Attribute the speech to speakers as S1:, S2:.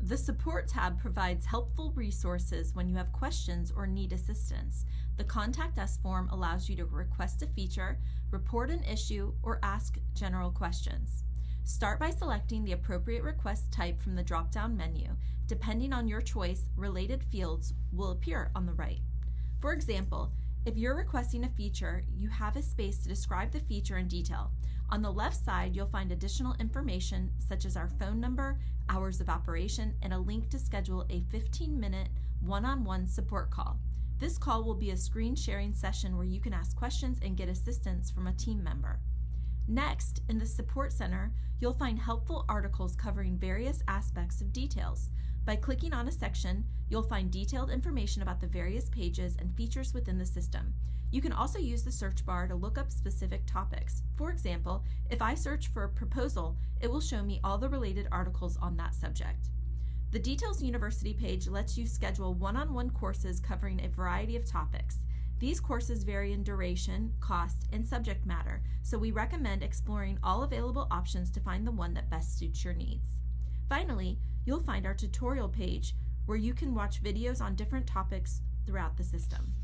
S1: The Support tab provides helpful resources when you have questions or need assistance. The Contact Us form allows you to request a feature, report an issue, or ask general questions. Start by selecting the appropriate request type from the drop-down menu. Depending on your choice, related fields will appear on the right. For example, if you're requesting a feature, you have a space to describe the feature in detail. On the left side, you'll find additional information such as our phone number, hours of operation, and a link to schedule a 15-minute one-on-one support call. This call will be a screen sharing session where you can ask questions and get assistance from a team member. Next, in the Support Center, you'll find helpful articles covering various aspects of details. By clicking on a section, you'll find detailed information about the various pages and features within the system. You can also use the search bar to look up specific topics. For example, if I search for a proposal, it will show me all the related articles on that subject. The Details University page lets you schedule one-on-one courses covering a variety of topics. These courses vary in duration, cost, and subject matter, so we recommend exploring all available options to find the one that best suits your needs. Finally, you'll find our tutorial page where you can watch videos on different topics throughout the system.